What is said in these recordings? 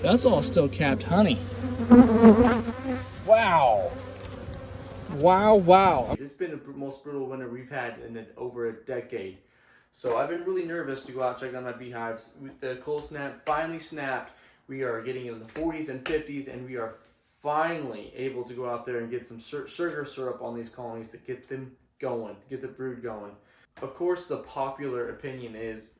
That's all still capped honey. Wow. Wow, wow. It's been the most brutal winter we've had in over a decade. So I've been really nervous to go out and check on my beehives. The cold snap finally snapped. We are getting in the 40s and 50s, and we are finally able to go out there and get some sugar syrup on these colonies to get them going, get the brood going. Of course, the popular opinion is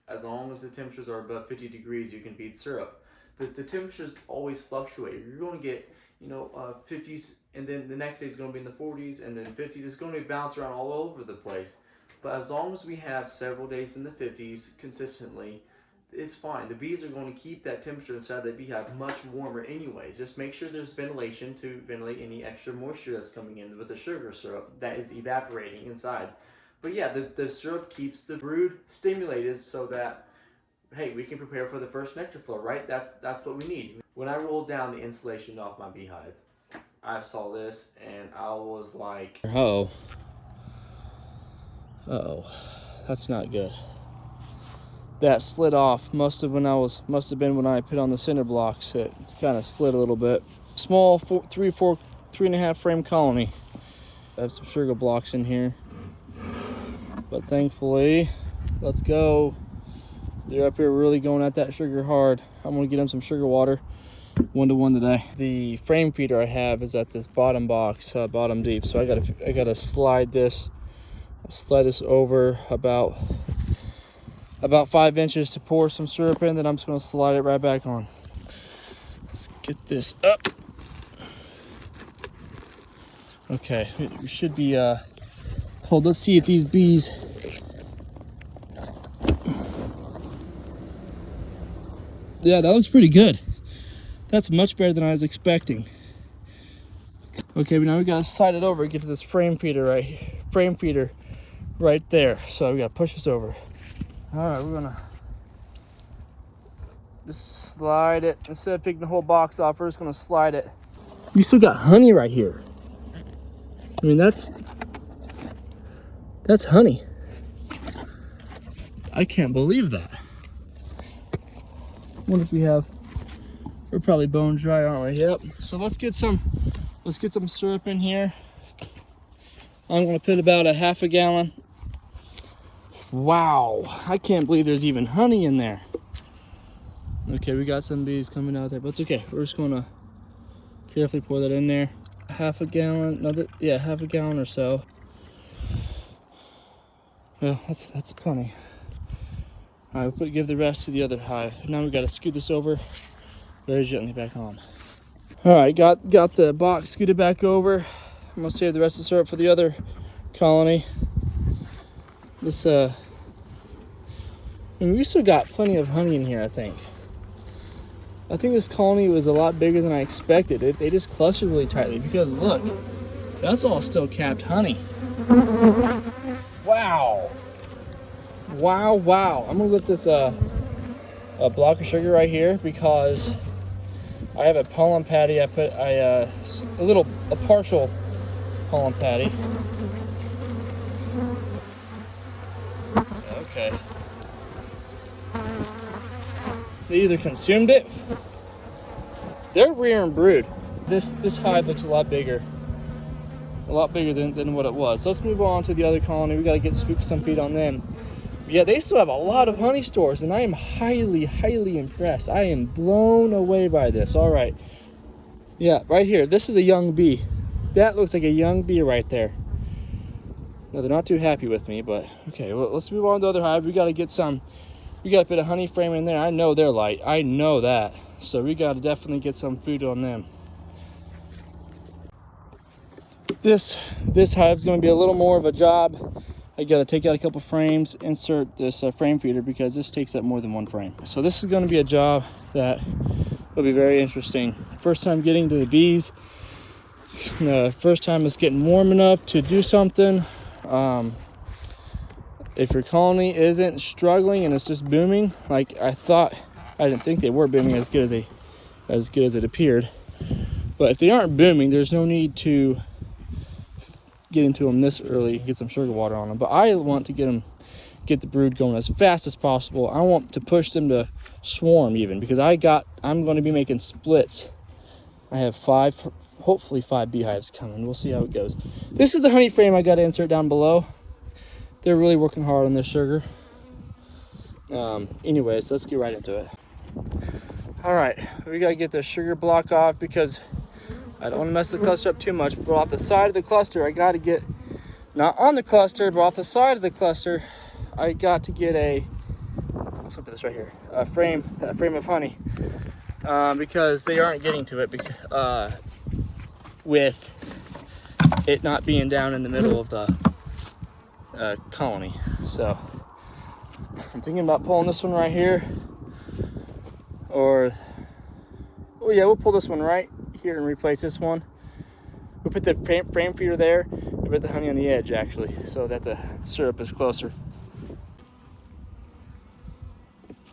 as long as the temperatures are above 50 degrees, you can beat syrup. But the temperatures always fluctuate. You're going to get 50s, and then the next day is going to be in the 40s, and then 50s. It's going to bounce around all over the place. But as long as we have several days in the 50s consistently, it's fine. The bees are going to keep that temperature inside the beehive much warmer anyway. Just make sure there's ventilation to ventilate any extra moisture that's coming in with the sugar syrup that is evaporating inside. But yeah, the syrup keeps the brood stimulated so that, hey, we can prepare for the first nectar flow, right? That's what we need. When I rolled down the insulation off my beehive, I saw this and I was like, oh, that's not good. That slid off. Must have been when I put on the cinder blocks. It kind of slid a little bit. Small 3.5 frame colony. I have some sugar blocks in here, but thankfully, let's go. They're up here really going at that sugar hard. I'm gonna get them some sugar water 1-to-1 today. The frame feeder I have is at this bottom box, bottom deep. So I gotta slide this over about 5 inches to pour some syrup in. Then I'm just gonna slide it right back on. Let's get this up. Okay, we should be hold. Let's see if these bees. Yeah, that looks pretty good. That's much better than I was expecting. Okay, now we gotta slide it over and get to this frame feeder right there. So we gotta push this over. All right, we're gonna just slide it. Instead of taking the whole box off, we're just gonna slide it. We still got honey right here. I mean, that's honey. I can't believe that. What if we're probably bone dry, aren't we? Yep. So let's get some syrup in here. I'm gonna put about a half a gallon. Wow, I can't believe there's even honey in there. Okay, we got some bees coming out there, but it's okay. We're just gonna carefully pour that in there. Half a gallon, half a gallon or so. Well, that's plenty. All right, we'll give the rest to the other hive. Now we gotta scoot this over very gently back on. All right, got the box scooted back over. I'm gonna save the rest of the syrup for the other colony. I mean, we still got plenty of honey in here, I think. I think this colony was a lot bigger than I expected. They just clustered really tightly because look, that's all still capped honey. Wow. Wow, wow. I'm gonna lift this a block of sugar right here because I have a pollen patty. I put a partial pollen patty. Okay. They either consumed it. They're rearing brood. This hive looks a lot bigger than what it was. So let's move on to the other colony. We got to scoop some feed on them. Yeah, they still have a lot of honey stores, and I am highly, highly impressed. I am blown away by this. All right. Yeah, right here. This is a young bee. That looks like a young bee right there. Now, they're not too happy with me, but okay. Well, let's move on to the other hive. We got to put a honey frame in there. I know they're light. I know that. So we got to definitely get some food on them. This hive is going to be a little more of a job. I got to take out a couple frames, insert this frame feeder because this takes up more than one frame. So this is going to be a job that will be very interesting. First time getting to the bees. First time it's getting warm enough to do something. If your colony isn't struggling and it's just booming, like I didn't think they were booming as good as it appeared. But if they aren't booming, there's no need to get into them this early, get some sugar water on them. But I want to get get the brood going as fast as possible. I want to push them to swarm even, because I'm going to be making splits. I have hopefully 5 beehives coming. We'll see how it goes. This is the honey frame I got to insert down below. They're really working hard on this sugar. Anyways, let's get right into it. All right, we got to get the sugar block off because I don't want to mess the cluster up too much, but off the side of the cluster, I got to get, not on the cluster, but off the side of the cluster, I got to get let's look at this right here, a frame of honey, because they aren't getting to it with it not being down in the middle of the colony. So I'm thinking about pulling this one right here, or, oh yeah, we'll pull this one right here and replace this one. We'll put the frame feeder there and put the honey on the edge, actually, so that the syrup is closer.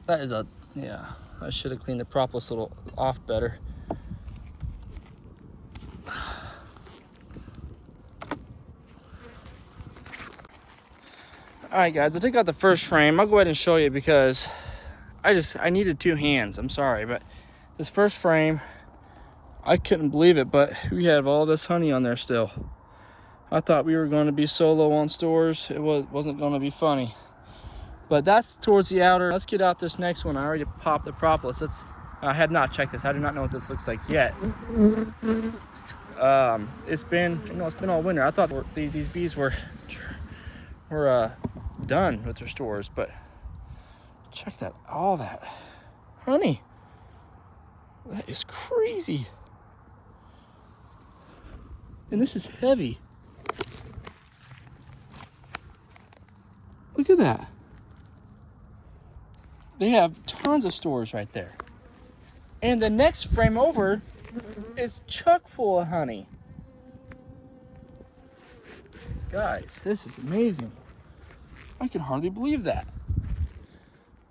That is yeah, I should have cleaned the propolis a little off better. All right, guys, I took out the first frame. I'll go ahead and show you because I needed 2 hands. I'm sorry, but this first frame, I couldn't believe it, but we have all this honey on there still. I thought we were going to be so low on stores, it wasn't going to be funny. But that's towards the outer. Let's get out this next one. I already popped the propolis. I have not checked this. I do not know what this looks like yet. It's been all winter. I thought these bees were done with their stores, but check that, all that honey. That is crazy. And this is heavy. Look at that. They have tons of stores right there. And the next frame over is chock full of honey. Guys, this is amazing. I can hardly believe that.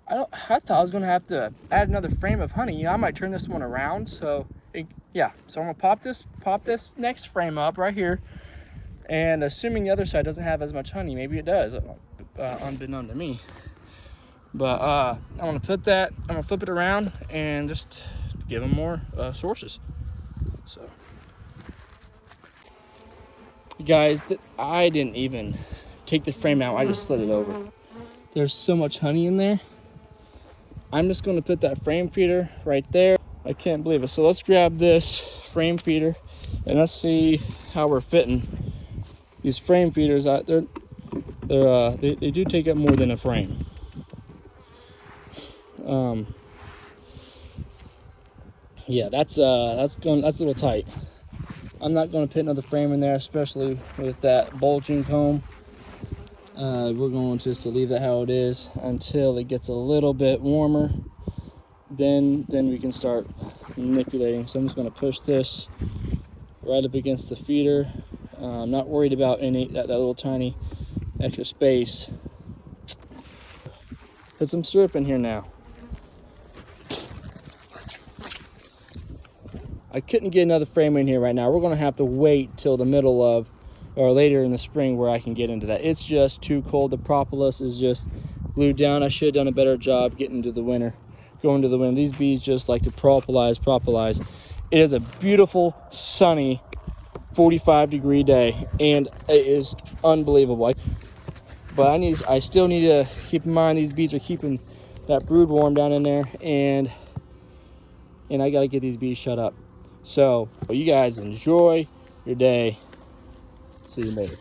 I thought I was gonna have to add another frame of honey. I might turn this one around. So yeah, so I'm gonna pop this next frame up right here. And assuming the other side doesn't have as much honey, maybe it does, unbeknown to me. But I'm gonna flip it around and just give them more sources. So, guys, I didn't even take the frame out. I just slid it over. There's so much honey in there. I'm just gonna put that frame feeder right there. I can't believe it. So let's grab this frame feeder and let's see how we're fitting. These frame feeders, they do take up more than a frame. Yeah, that's a little tight. I'm not going to put another frame in there, especially with that bulging comb. We're going just to leave that how it is until it gets a little bit warmer. Then we can start manipulating. So I'm just going to push this right up against the feeder. I'm not worried about that little tiny extra space. Put some syrup in here now. I couldn't get another frame in here right now. We're going to have to wait till the middle of, or later in the spring, where I can get into that. It's just too cold. The propolis is just glued down. I should have done a better job getting into the winter, going to the winter. These bees just like to propolis. It is a beautiful, sunny, 45-degree day, and it is unbelievable. But I still need to keep in mind these bees are keeping that brood warm down in there, and I got to get these bees shut up. So, you guys enjoy your day. See you later.